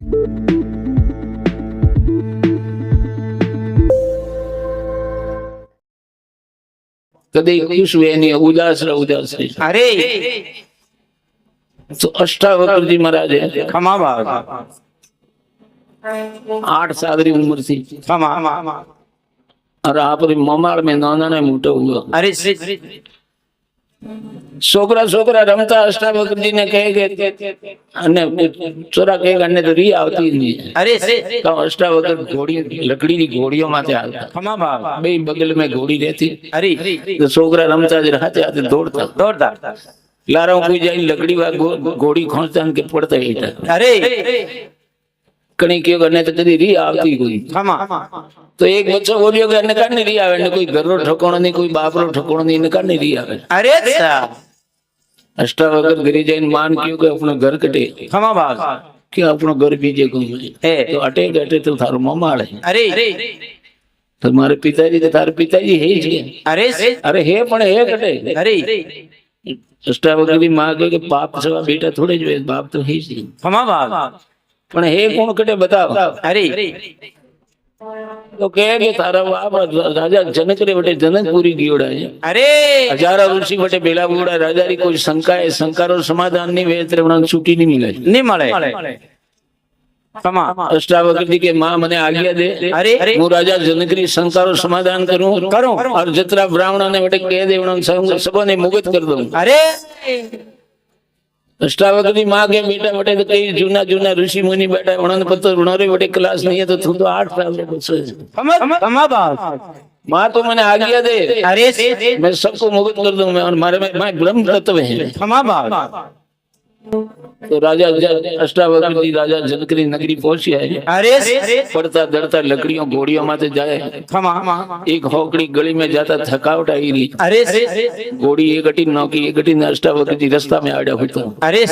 कधी खुश हुए नहीं, उदास रहो, उदास रहे। अरे तो अष्टावक्र जी महाराज है, खमा बाग 8 साल की उम्र थी खमा और आप ममाड़ में नाना ने मोटो हुआ। अरे छोकरा छोकरा रमता अष्टावक्र जी ने कहे गए छोरा कहेगा ने तो री आवती नहीं है। अरे तो अष्टावक्र घोड़ी लकड़ी की घोड़ियों माथे आता, खमा बाग बे बगल में घोड़ी रहती। अरे तो छोकरा रमता जी रहते आते दौड़ता दौड़ता लारा कोई जाई लकड़ी वा घोड़ी खोंचता के पड़ता ही था। अरे कणी क्यों करने तो कदी री आवती कोई। खमा तो एक बच्चो बोलियो कि ने काने री आवे ने कोई घरो ठकोणो नहीं, कोई बापरो ठकोणो नहीं, ने काने री आवे। अरे अष्टावक्र गिरी जाइन मान क्यों के अपनो घर कटे खमा बाग कि अपनो घर बीजे को तो अटे अटे तो थारो ममाड़ है। अरे तुम्हारे पिताजी तो थारे पिताजी है ही। अरे अरे हे पण हे कटे। अरे अष्टावक्र की मां के बाप सवा बेटा थोड़े जो बाप तो है ही। खमा बाग पण हे कौन कटे बताओ। अरे तो कहे कि थारा बाप राजा जनक रे बटे जनकपुरी गियोड़ा है। अरे हजारा ऋषि बटे बेला बुड़ा राजा री कोई शंका है, शंकारो समाधान नहीं वे तेरे उन्हें छुट्टी नहीं मिले। नहीं मळे खमा अष्टावक्र जी के मां मने आज्ञा दे। अरे मु राजा जनक री शंकारो समाधान करूं और जितना ब्राह्मणों ने बटे कह दे उन्हें सबने मुक्त कर दूं। अरे अष्टावक्र जी मां के बेटा बटे तो कई जूना जूना ऋषि मुनि बैठा उन्होंने पता उन्होंने बटे क्लास नहीं है तो तू तो 8 साल के बच्चे। खमा बाग मां तो मैंने आज्ञा दे। अरे मैं सबको मुक्त कर दूं मैं और मारे में मैं ब्रह्म तत्व है। खमा बाग तो राजा अष्टावक्र जी राजा जनक री नगरी पहुंची है। अरे पड़ता दड़ता लकड़ियों घोड़ियों माथे जाए। खमा एक होकड़ी गली में जाता थकावट आई रही। अरे घोड़ी एक अटी नौकी एक अटी अष्टावक्र जी रास्ता में आड़ा होता। अरे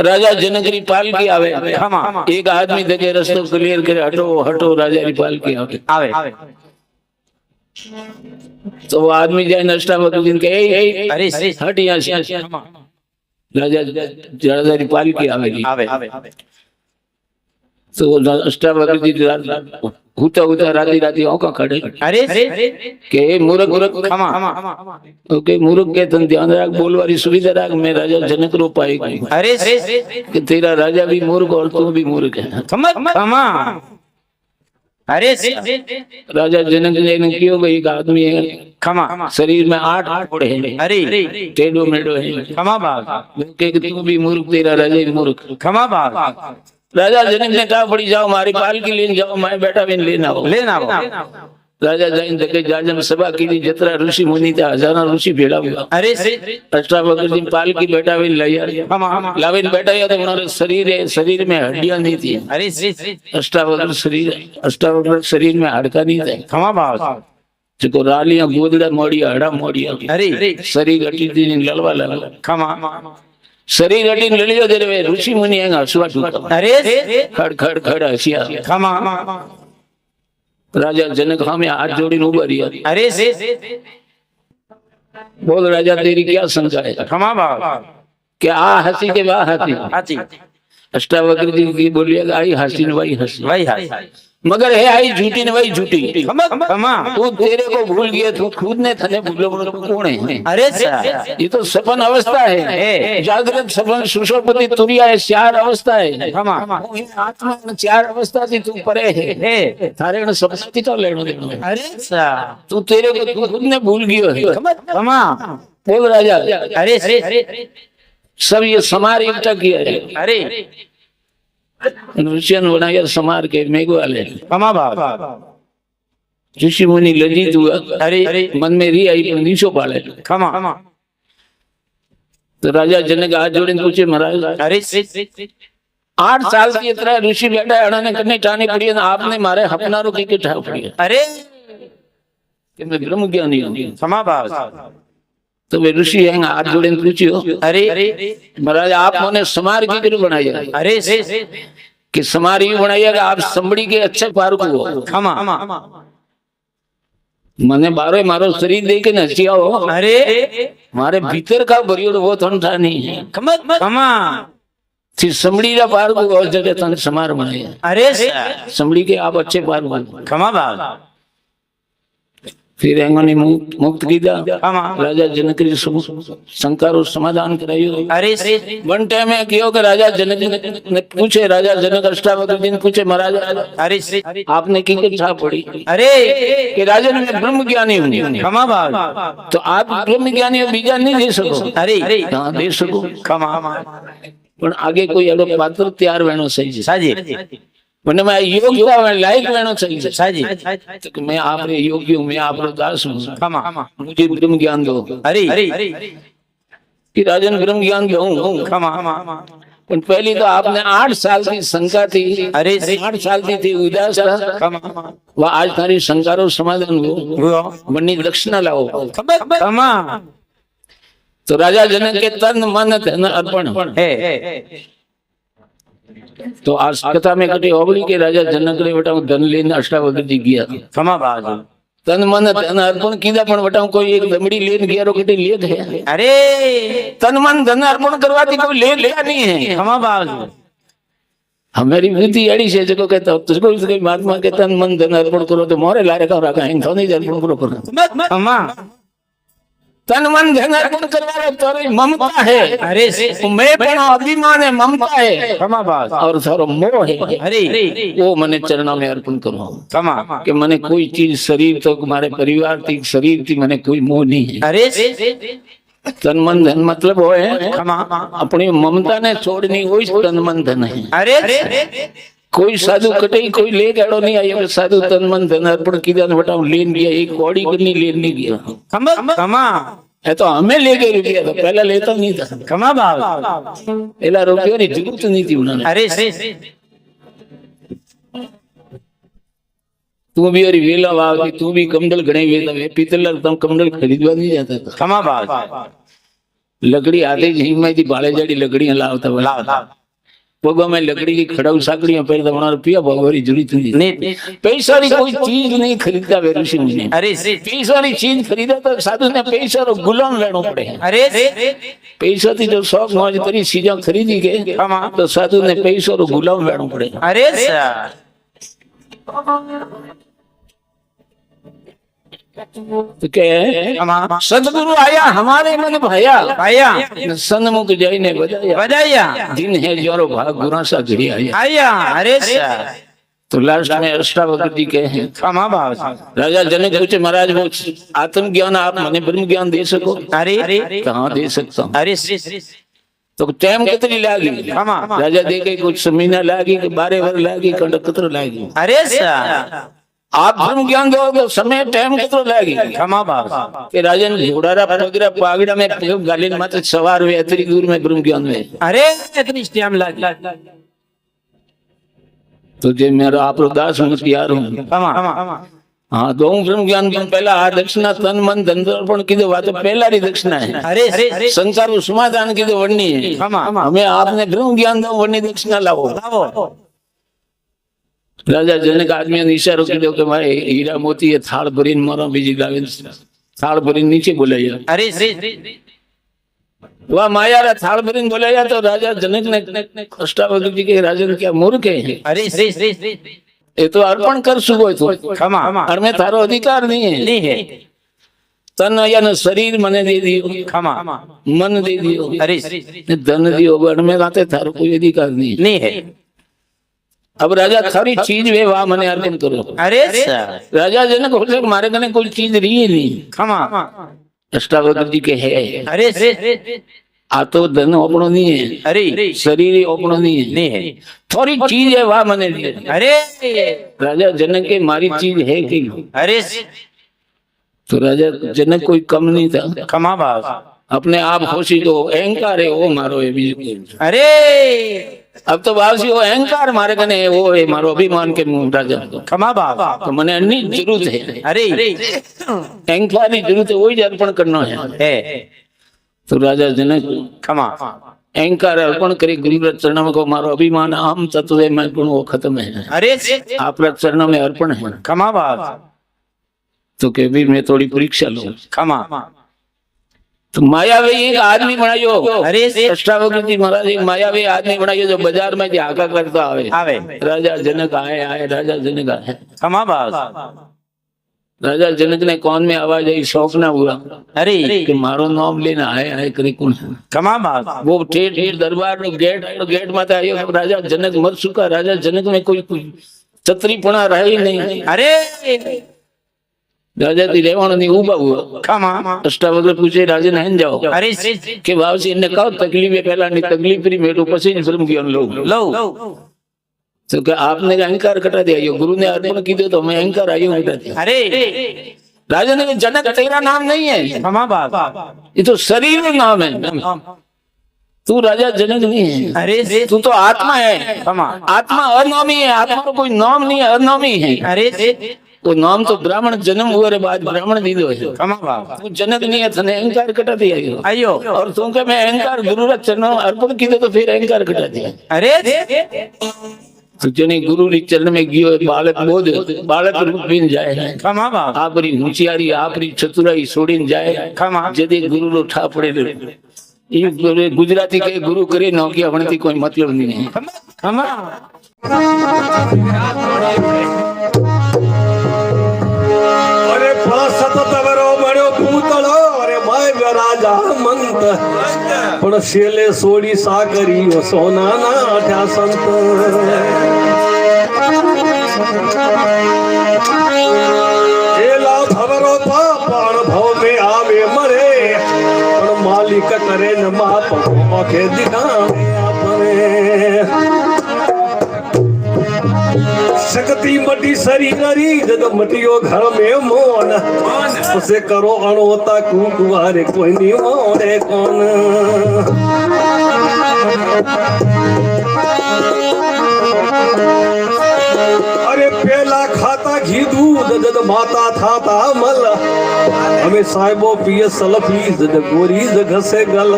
राजा जनक री पालकी आवे। खमा एक आदमी देखे रास्ता क्लियर करे हटो हटो राजा री पालकी आवे। आवे तो वो आदमी जाए अष्टावक्र जी के अरे हट यहाँ से। राजा राजा री पालकी आवेगी। आवे तो अष्टावक्र जी होता होता राती राती औका खड़े। अरे के मूर्ख मूर्ख खमा ओके मूर्ख के तन ध्यान रख बोलवारी सुविधा रख मैं राजा जनक रो पाएगा। अरे कि तेरा राजा भी मूर्ख और तू भी मूर्ख है। खमा अरे राजा जनक ने क्यों गई एक आदमी है खमा शरीर में 8 फोड़े हैं। अरे टेढ़ो मेढ़ो है। खमा बाग के तू भी मूर्ख तेरा राजा भी मूर्ख। खमा बाग राजा जनक ने कहा पड़ी जाओ हमारी पालकी लेने जाओ मैं बेटा भी लेना हो। राजा जाइन देखे जाजम सभा की जतरा ऋषि मुनि थे हजारों ऋषि भेड़ा हुआ। अरे अष्टावक्र जी पालकी बेटा भी लिया लाविन बैठा या तो उन्होंने शरीर में हड्डियां नहीं थी। अरे अष्टावक्र शरीर में हड़का नहीं थे। खमा बाग जो रालियां गोदड़ा मोड़िया हड़ा मोड़िया। अरे शरीर हटी थी लड़वा लड़वा। खमा शरीर हटी लड़ियो दे रे ऋषि मुनि है हसुआ टूटा। अरे खड़ खड़ खड़ हसिया। खमा राजा जनक हमें हाथ जोड़ी उभा रिया। अरे बोल राजा तेरी क्या शंका है। खमा बाग क्या आ हंसी के वाह हंसी। अष्टावक्र जी की बोलिएगा आई हंसी न वही हंसी वही मगर है आई झूठी न वही झूठी। खमा तू तेरे को भूल गया तू खुद ने थने भूलो कौन है। अरे ये तो सपन अवस्था है। जागृत सपन सुषुप्ति तुरिया है 4 अवस्था है। खमा आत्मा 4 अवस्था थी तू परे है थारे सपना थी तो लेनो देनो। अरे तू तेरे को तू खुद ने भूल गयो है। खमा बोल राजा। अरे सब ये समार इकट्ठा किया है। अरे ऋषियन बनाया समार के मेघ वाले। खमा बाग ऋषि मुनि लज्जित हुआ। अरे मन में री आई पर नीचो पाले। खमा तो राजा जनक हाथ जोड़े पूछे महाराज अरे 8 साल की तरह ऋषि बैठा है उन्होंने करने ठानी पड़ी है आपने मारे हपनारो की ठाव पड़ी है। अरे कि मैं ब्रह्म ज्ञानी हूँ। खमा बाग तो वे ऋषि हैं हाथ जोड़े पूछियो अरे महाराज आपने समार की क्यों बनाई है। अरे कि समार यूं बनाइएगा आप संबड़ी के अच्छे पार को हो। खमा मने बारो मारो शरीर दे के नचिया हो। अरे मारे भीतर का बरियोड़ वो ठंडा नहीं है। खमा थी समड़ी का पार को और जगह तन समार बनाया। अरे सर समड़ी के आप अच्छे पार बन। खमा बाप फिर एंगोनी मुक्त कीधा। खमा राजा जनक री शंका समाधान करायो। अरे वन टाइम में कहो कि राजा जनक ने पूछे, राजा जनक अष्टावक्र जी ने पूछे, महाराज अरे आपने की इच्छा पड़ी अरे कि राजा मैं ब्रह्म ज्ञानी हूँ, खमा बाप तो आप ब्रह्म ज्ञानी हो, बीजा नहीं दे सको। अरे हाँ दे सको, खमा पण आगे कोई एडो पात्र तैयार वेणो सही है। साजी મને मैं योग्य लायक वेणो चाहिए। साजी तो कि मैं आपरे योग्य हूँ, मैं आपरो दास हूँ, खमा मुझे ब्रह्म ज्ञान दो। अरे कि राजन ब्रह्म ज्ञान दो। खमा पण पहली तो आपने 8 साल की शंका थी। अरे 8 साल की थी उदास था। खमा वह आज तारी शंकारो समाधान हो, वो बन्नी दक्षिणा लाओ। खमा तो राजा जनक के तन मन धन अर्पण है तो आज कथा में कटी होबली के राजा जनक ने बटाऊ धन लेने अष्टावक्र जी गया। खमा बाप तन मन धन अर्पण कीधा, पण बटाऊ कोई एक दमड़ी लेन गया रो कटी ले गया। अरे तन मन धन अर्पण करवाती कोई ले लिया नहीं है। खमा बाप हमारी बुद्धि अड़ी से जो कहता हो तुझको कोई महात्मा के तन मन धन अर्पण करो तो मोरे लारे का रखा है, तो नहीं अर्पण करो करो। खमा तन मन धन अर्पण करवा तोरी ममता है। अरे मैं पण अभिमान है, ममता है खमा बाप और थारो मोह है। अरे वो मने चरणों में अर्पण करो खमा कि मने कोई चीज शरीर तो हमारे परिवार थी, शरीर थी, मने कोई मोह नहीं है। अरे तन मन धन मतलब वो है खमा अपनी ममता ने छोड़नी, वही तन मन धन है। अरे कोई साधु कटे कोई ले गड़ो नहीं आया, साधु तन मन धन अर्पण किया बटाऊ लेन गया, एक कौड़ी करनी लेन नहीं गया। खमा है तो हमें ले गए रुपया, तो पहला लेता नहीं था। खमा बाप पहला रुपया की जरूरत नहीं थी उन्होंने। अरे तू भी और वेला वाव तू भी कमंडल घणे वेला पीतल तम कमंडल खरीदवा नहीं जाता था। खमा बाप लकड़ी आते ही में थी बाले जाड़ी लकड़ियां लावता पगों में लकड़ी की खड़ाऊ साकड़ियां पहले तो रुपया भगवारी जरूरत नहीं। पैसा की कोई चीज नहीं खरीदता वे ऋषि मुनि। अरे पैसा की चीज खरीदा तो साधु ने पैसा रो गुलाम लेना पड़े। अरे पैसा थी जो शौक मौज करी चीजा खरीदी के तो साधु ने पैसा रो गुलाम लेना पड़े। अरे तो क्या सदगुरु आया हमारे मन भया, सन्मुख जय ने बजाया, दिन है जोरो भाग गुरा सा घड़ी आया। अरे तो लास्ट में अष्टावक्र जी कहे खमा बाप राजा जनक पूछे, महाराज वो आत्म ज्ञान आप मने ब्रह्म ज्ञान दे सको? अरे कहाँ दे सकता हूँ। अरे तो टाइम कितनी लागी? राजा दे के कुछ महीना लागी, 12 वर्ष लागी, कितने लागी? अरे आप ब्रह्म ज्ञान दो समय टाइम कितनो लागी? खमा बाप के राजा ने घोड़ा पगड़ा पागड़ा में गाली मात्र सवार हुए इतनी दूर में ब्रह्म ज्ञान में। अरे इतनी टाइम लग तो जे मेरा आप दास हूँ तैयार हूँ। हाँ दो ब्रह्म ज्ञान पहला आ दक्षिणा तन मन धन अर्पण की दो बात पहला री दक्षिणा है। अरे संसार समाधान की दो वरनी है। हमें आपने ब्रह्म ज्ञान दो वरनी दक्षिणा लाओ। राजा जनक आदमी ने इशारो किया कि मारे हीरा मोती ये थाल भरीन मारो बीजी लावे थाल भरीन नीचे बोलाया। अरे वह माया रा थाल भरीन बोलाया तो राजा जनक ने अष्टावक्र जी के राजा ने क्या मूर्ख है? अरे ये तो अर्पण कर सुबह तो खमा और में थारो अधिकार नहीं है। तन या न शरीर मने दे दियो, खमा मन दे दियो, अरे धन दियो, बड़ में गाते थारो कोई अधिकार नहीं है। अब राजा थारी चीज वे वाह मने अर्पण करो। अरे राजा जनक हो मारे कने कोई चीज रही नहीं। खमा अष्टावक्र जी के है। अरे आ तो धन अपनो नहीं है, अरे शरीर अपनो नहीं है, थोड़ी चीज है वाह मने दिए। अरे राजा जनक के मारी चीज है कि? अरे तो राजा जनक कोई कम नहीं था। खमा बाप अपने आप खुशी तो अहंकार है वो मारो है बीजू। अरे अब तो बाबसी वो अहंकार मारे कने है वो है मारो अभिमान के राजा को। खमा बाप तो मने अन्नी जरूरत है। अरे अहंकार की जरूरत है, वही अर्पण करना है। तो राजा जनक खमा अहंकार अर्पण करे गुरु चरणों में को मारो अभिमान आम तत्व है मैं गुण वो खत्म है। अरे आप चरणों में अर्पण है। खमा बाप तो के भी मैं थोड़ी परीक्षा लूं। खमा तो मायावी एक आदमी बनायो। अरे अष्टावक्र जी महाराज एक मायावी आदमी बनायो जो बाजार में हाका करता आवे। आवे राजा जनक आए आए राजा जनक आए। खमा बास राजा जनक ने कौन में आवाज आई, शौक ना हुआ अरे कि मारो नाम लेना आए आए करे कौन। खमा बास वो ठेठ ठेठ दरबार नो गेट माते आयो। राजा जनक मर चुका। राजा जनक में कोई छतरीपणा रहे ही नहीं। अरे राजा थी रेवाणो नहीं उबा हुआ। खमा अष्टावक्र पूछे राजा नहन जाओ अरे के भाव से इन्हें कहो तकलीफ है पहला नहीं तकलीफ री मेटो पसी फिल्म की लोग लो तो क्या आपने अहंकार कटा दिया। यो गुरु ने अर्पण की दो तो मैं अहंकार आयु कटा दिया। अरे राजा ने कहा, जनक तेरा नाम नहीं है, खमा बास ये तो शरीर नाम है। तू राजा जनक नहीं है, अरे तू तो आत्मा है। खमा आत्मा अनामी है, आत्मा को कोई नाम नहीं है, अनामी है। अरे वो नाम तो ब्राह्मण जन्म हुए रे बाद ब्राह्मण दी दो है। खमा बास तू जनक नहीं है, थने अहंकार कटा दिया यो। आयो और तू के मैं अहंकार गुरु रे चरणों अर्पण की दो तो फिर अहंकार कटा दिया। अरे तो जने गुरु री चरण में गियो बालक बोध बालक रूप बीन जाए। खमा बास आपरी होशियारी आपरी चतुराई छोड़ीने जाए। खमा जदे गुरु रो ठा पड़े ये गुजराती के गुरु करे नौकिया बनती कोई मतलब नहीं है। खमा अरे फळसत तवरो बड्यो पूतळो अरे माय राजा मंत पण शेले सोडी सागरी ओ सोना ना ठ्या संत एला भवरो पापण भव में आवे मरे पण मालिक करे न माप आंखे दिखावे अपने शक्ति मटी शरीरी जद मटियो घर में मोन उसे करो अणोता कुंकुवारे कोई नहीं मोरे कौन अरे पेला खाता घी दूध जद माता थाता मल हमें साहिबो पिए सलफी जद गोरी जग से गल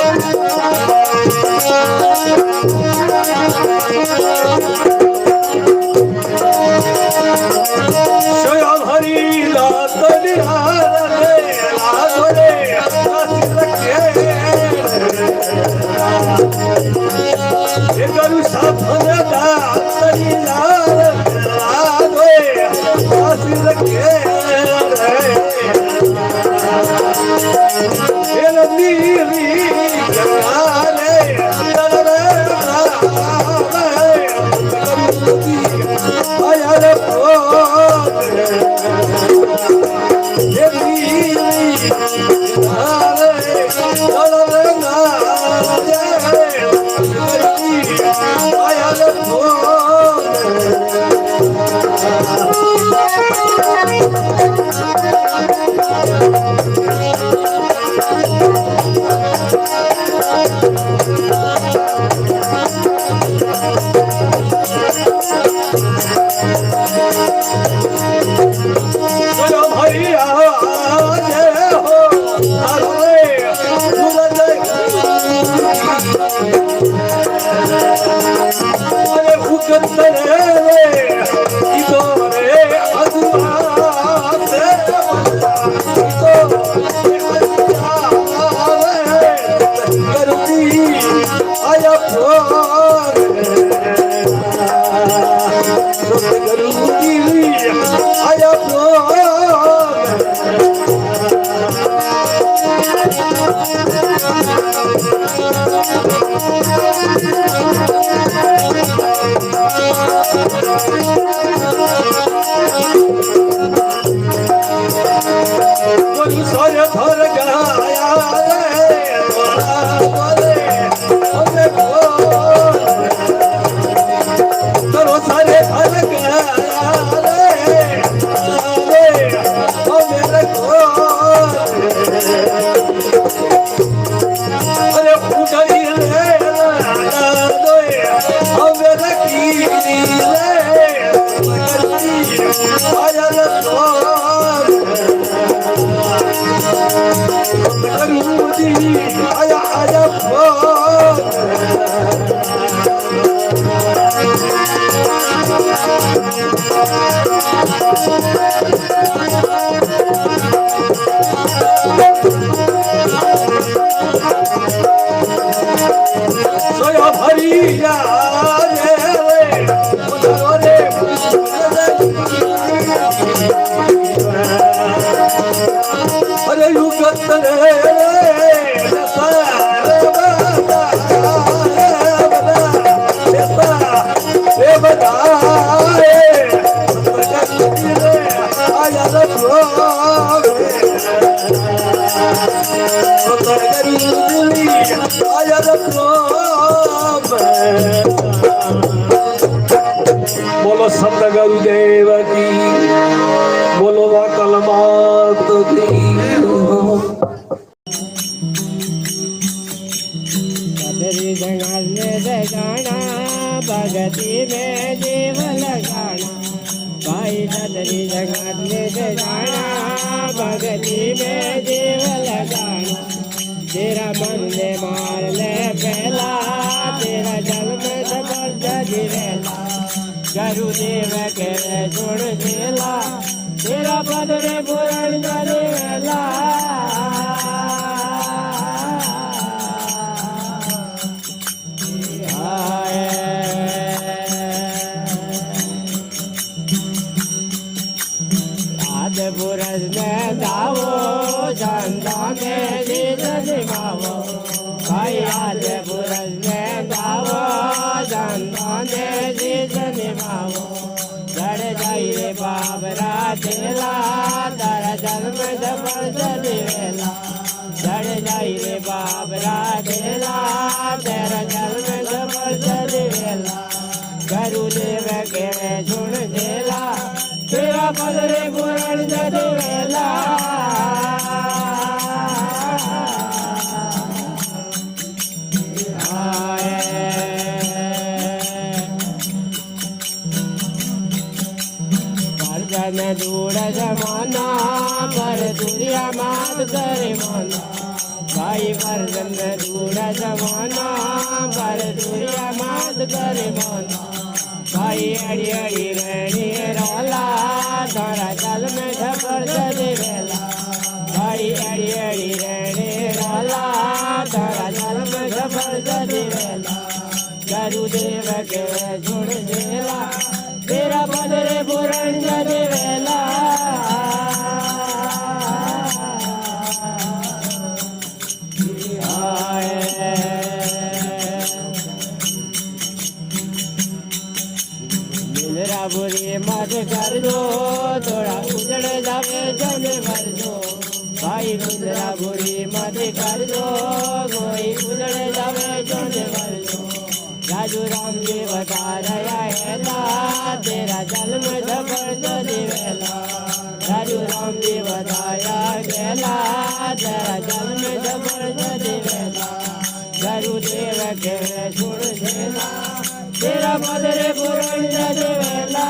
Thank you. बोलो संत गुरुदेव की, बोलो वाकल मात की। भगती में जीव लगाना भाई सदरी जगत में जाना भगती में जीव लगाना तेरा मन ने मार ले पहला तेरा जन्म सबर जजीरेला गुरुदेव के छोड़ देला तेरा बदरे पुराण जजीरेला बुरज में दावो धंधा में निभावो भाई आज बुरज में दावो धंधा में निभावो जड़ जाई रे बाबरा तेला तारा जन्म जबरदस्त वेला जड़ जाई रे बाबरा तेला तेरा जन्म जबरदस्त वेला गुरुदेव के सुन देला तेरा बदरे पुराण जदवेला परजन दूर जमाना पर दुनिया मात करे माना भाई परजन दूर जमाना पर दुनिया मात करे माना भाई अड़ी अड़ी रणी रोला तारा जल में झपर जदवेला भाई अड़ी अड़ी रणी रोला तारा जल में झपर जदवेला गुरुदेव के सुन देला तेरा बदरे पुराण जदवेला बुरी मत कर दो थोड़ा उजड़ जावे जन भर दो भाई गुंजरा बुरी मत कर दो कोई उजड़ जावे जन भर दो राजू राम जी बता रहा है ला तेरा जन्म जबरदस्त दिवेला राजू राम जी बताया गेला तेरा जन्म जबरदस्त दिवेला गुरुदेव के सुन देना तेरा मदर पुरंदर दिवेला